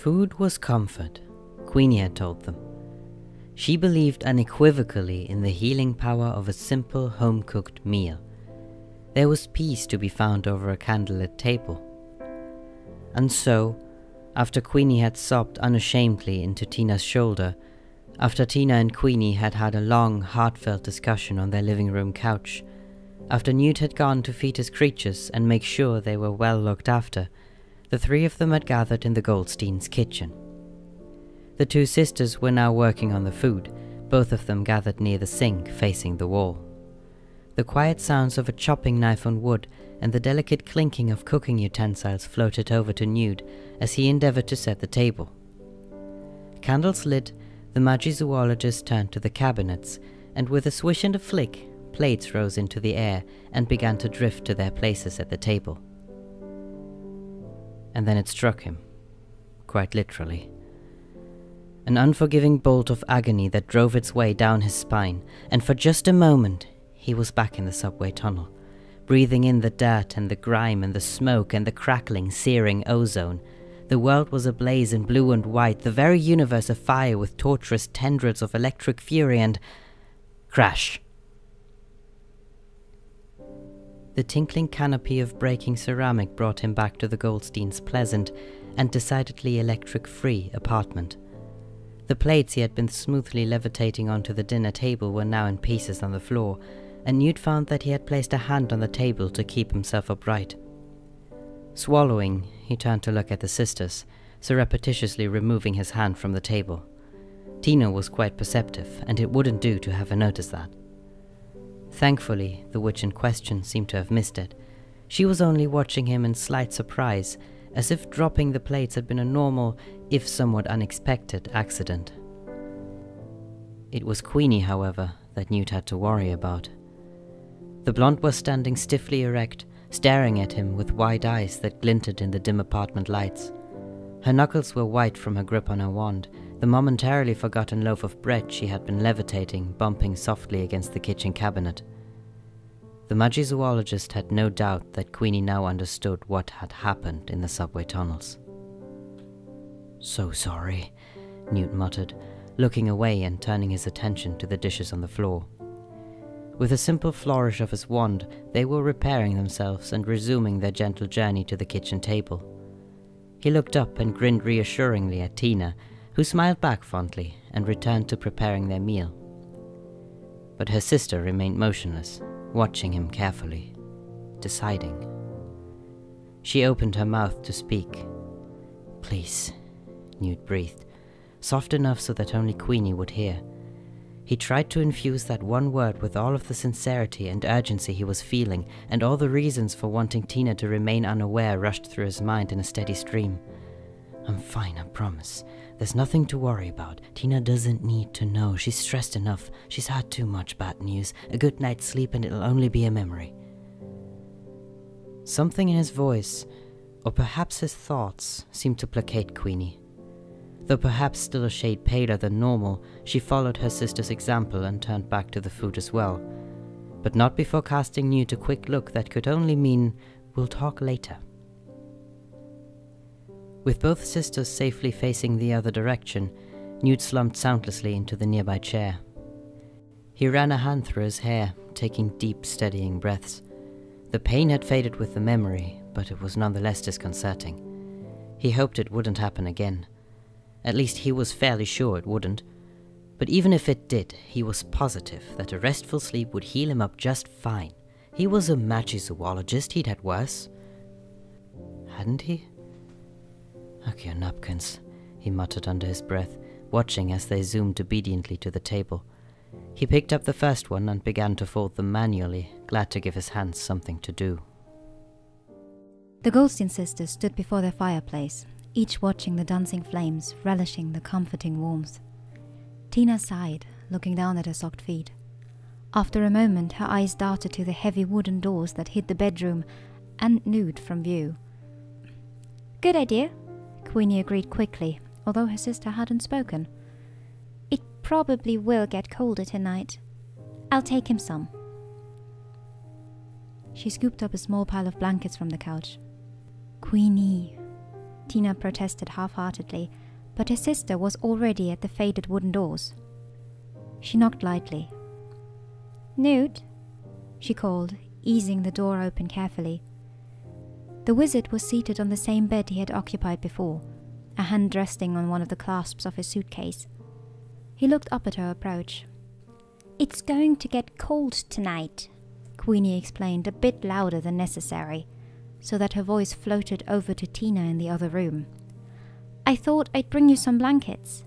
Food was comfort, Queeny had told them. She believed unequivocally in the healing power of a simple home-cooked meal. There was peace to be found over a candlelit table. And so, after Queeny had sobbed unashamedly into Tina's shoulder, after Tina and Queeny had had a long, heartfelt discussion on their living room couch, after Newt had gone to feed his creatures and make sure they were well looked after, the three of them had gathered in the Goldsteins' kitchen. The two sisters were now working on the food, both of them gathered near the sink facing the wall. The quiet sounds of a chopping knife on wood and the delicate clinking of cooking utensils floated over to Newt as he endeavored to set the table. Candles lit, the magizoologist turned to the cabinets, and with a swish and a flick, plates rose into the air and began to drift to their places at the table. And then it struck him, quite literally. An unforgiving bolt of agony that drove its way down his spine, and for just a moment, he was back in the subway tunnel, breathing in the dirt and the grime and the smoke and the crackling, searing ozone. The world was ablaze in blue and white, the very universe afire with torturous tendrils of electric fury and... crash! The tinkling canopy of breaking ceramic brought him back to the Goldsteins' pleasant and decidedly electric-free apartment. The plates he had been smoothly levitating onto the dinner table were now in pieces on the floor, and Newt found that he had placed a hand on the table to keep himself upright. Swallowing, he turned to look at the sisters, surreptitiously removing his hand from the table. Tina was quite perceptive, and it wouldn't do to have her notice that. Thankfully, the witch in question seemed to have missed it. She was only watching him in slight surprise, as if dropping the plates had been a normal, if somewhat unexpected, accident. It was Queeny, however, that Newt had to worry about. The blonde was standing stiffly erect, staring at him with wide eyes that glinted in the dim apartment lights. Her knuckles were white from her grip on her wand, the momentarily forgotten loaf of bread she had been levitating, bumping softly against the kitchen cabinet. The magizoologist had no doubt that Queeny now understood what had happened in the subway tunnels. "So sorry," Newt muttered, looking away and turning his attention to the dishes on the floor. With a simple flourish of his wand, they were repairing themselves and resuming their gentle journey to the kitchen table. He looked up and grinned reassuringly at Tina, who smiled back fondly and returned to preparing their meal. But her sister remained motionless, watching him carefully, deciding. She opened her mouth to speak. "Please," Newt breathed, soft enough so that only Queeny would hear. He tried to infuse that one word with all of the sincerity and urgency he was feeling, and all the reasons for wanting Tina to remain unaware rushed through his mind in a steady stream. "I'm fine, I promise. There's nothing to worry about. Tina doesn't need to know. She's stressed enough. She's had too much bad news. A good night's sleep and it'll only be a memory." Something in his voice, or perhaps his thoughts, seemed to placate Queeny. Though perhaps still a shade paler than normal, she followed her sister's example and turned back to the food as well. But not before casting Newt a quick look that could only mean, "We'll talk later." With both sisters safely facing the other direction, Newt slumped soundlessly into the nearby chair. He ran a hand through his hair, taking deep, steadying breaths. The pain had faded with the memory, but it was nonetheless disconcerting. He hoped it wouldn't happen again. At least he was fairly sure it wouldn't. But even if it did, he was positive that a restful sleep would heal him up just fine. He was a magizoologist, he'd had worse. Hadn't he? "Okay, your napkins," he muttered under his breath, watching as they zoomed obediently to the table. He picked up the first one and began to fold them manually, glad to give his hands something to do. The Goldstein sisters stood before their fireplace, each watching the dancing flames, relishing the comforting warmth. Tina sighed, looking down at her socked feet. After a moment, her eyes darted to the heavy wooden doors that hid the bedroom and Newt from view. "Good idea," Queeny agreed quickly, although her sister hadn't spoken. "It probably will get colder tonight. I'll take him some." She scooped up a small pile of blankets from the couch. "Queeny," Tina protested half-heartedly, but her sister was already at the faded wooden doors. She knocked lightly. "Newt," she called, easing the door open carefully. The wizard was seated on the same bed he had occupied before, a hand resting on one of the clasps of his suitcase. He looked up at her approach. "It's going to get cold tonight," Queeny explained a bit louder than necessary, so that her voice floated over to Tina in the other room. "I thought I'd bring you some blankets,"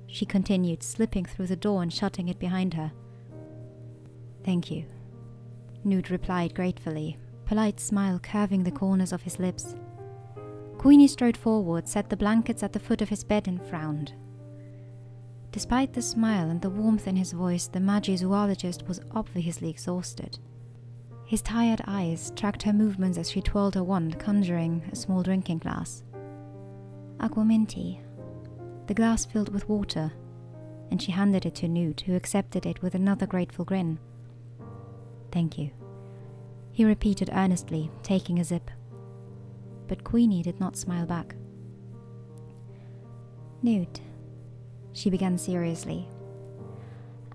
she continued, slipping through the door and shutting it behind her. "Thank you," Newt replied gratefully, polite smile curving the corners of his lips. Queeny strode forward, set the blankets at the foot of his bed and frowned. Despite the smile and the warmth in his voice, the magi-zoologist was obviously exhausted. His tired eyes tracked her movements as she twirled her wand, conjuring a small drinking glass. "Aquaminty." The glass filled with water, and she handed it to Newt, who accepted it with another grateful grin. "Thank you," he repeated earnestly, taking a sip. But Queeny did not smile back. "Newt," she began seriously.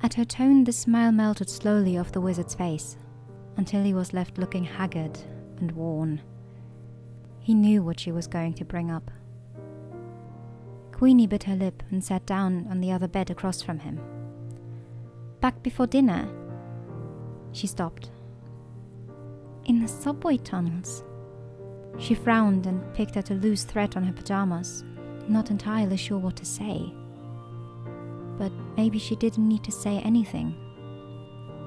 At her tone, the smile melted slowly off the wizard's face, until he was left looking haggard and worn. He knew what she was going to bring up. Queeny bit her lip and sat down on the other bed across from him. "Back before dinner?" She stopped. "In the subway tunnels?" She frowned and picked at a loose thread on her pajamas, not entirely sure what to say. But maybe she didn't need to say anything.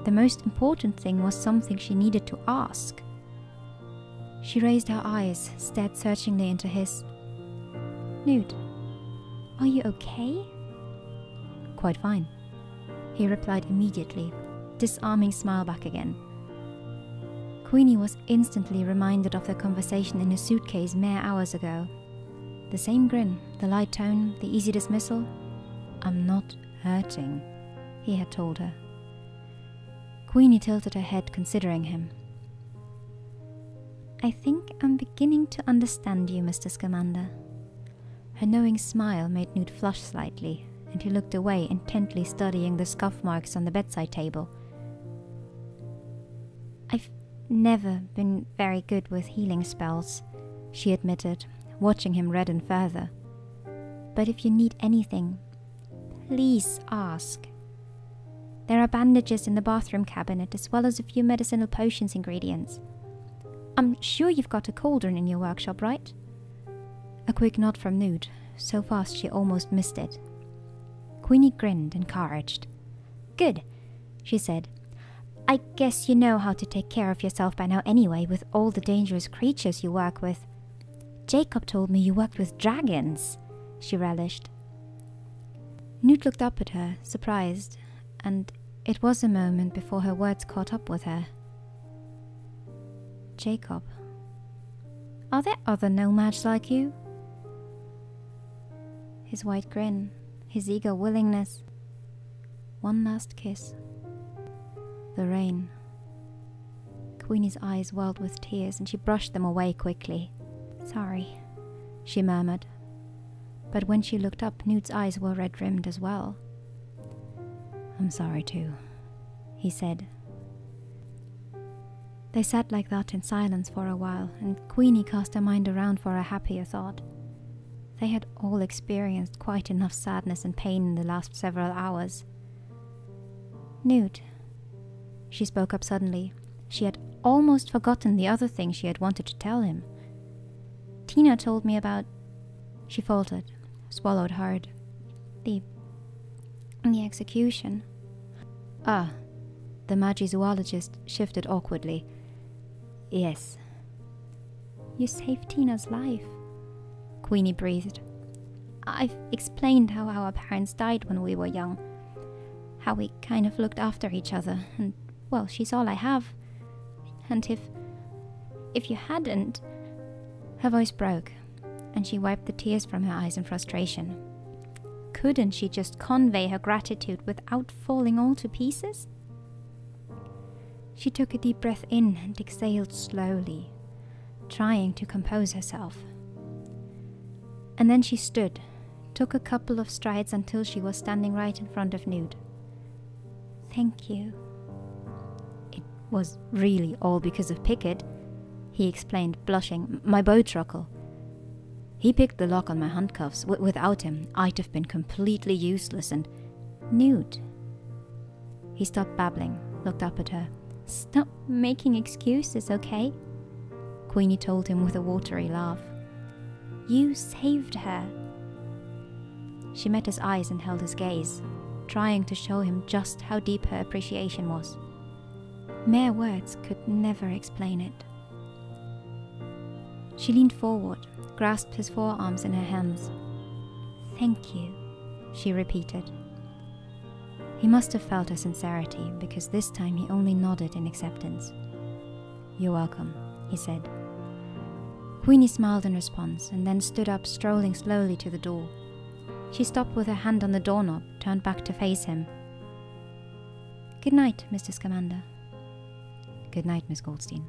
The most important thing was something she needed to ask. She raised her eyes, stared searchingly into his. "Newt, are you okay?" "Quite fine," he replied immediately, disarming smile back again. Queeny was instantly reminded of their conversation in his suitcase mere hours ago. The same grin, the light tone, the easy dismissal. "I'm not hurting," he had told her. Queeny tilted her head, considering him. "I think I'm beginning to understand you, Mr. Scamander." Her knowing smile made Newt flush slightly, and he looked away, intently studying the scuff marks on the bedside table. "I've never been very good with healing spells," she admitted, watching him redden further. "But if you need anything, please ask. There are bandages in the bathroom cabinet, as well as a few medicinal potions ingredients. I'm sure you've got a cauldron in your workshop, right?" A quick nod from Newt, so fast she almost missed it. Queeny grinned, encouraged. "Good," she said. "I guess you know how to take care of yourself by now anyway, with all the dangerous creatures you work with. Jacob told me you worked with dragons," she relished. Newt looked up at her, surprised, and it was a moment before her words caught up with her. "Jacob? Are there other nomads like you?" His wide grin, his eager willingness. One last kiss. The rain. Queenie's eyes welled with tears, and she brushed them away quickly. "Sorry," she murmured. But when she looked up, Newt's eyes were red-rimmed as well. "I'm sorry too," he said. They sat like that in silence for a while, and Queeny cast her mind around for a happier thought. They had all experienced quite enough sadness and pain in the last several hours. "Newt," she spoke up suddenly. She had almost forgotten the other thing she had wanted to tell him. "Tina told me about..." She faltered, swallowed hard. The execution." "Ah," the magi-zoologist shifted awkwardly. "Yes." "You saved Tina's life," Queeny breathed. "I've explained how our parents died when we were young. How we kind of looked after each other, and, well, she's all I have. And if you hadn't..." Her voice broke, and she wiped the tears from her eyes in frustration. Couldn't she just convey her gratitude without falling all to pieces? She took a deep breath in and exhaled slowly, trying to compose herself. And then she stood, took a couple of strides until she was standing right in front of Newt. "Thank you." "It was really all because of Pickett," he explained, blushing. "My bow truckle. He picked the lock on my handcuffs. Without him, I'd have been completely useless and—" "Newt." He stopped babbling, looked up at her. "Stop making excuses, okay?" Queeny told him with a watery laugh. "You saved her." She met his eyes and held his gaze, trying to show him just how deep her appreciation was. Mere words could never explain it. She leaned forward, grasped his forearms in her hands. "Thank you," she repeated. He must have felt her sincerity, because this time he only nodded in acceptance. "You're welcome," he said. Queeny smiled in response, and then stood up, strolling slowly to the door. She stopped with her hand on the doorknob, turned back to face him. "Good night, Mr. Scamander." "Good night, Miss Goldstein."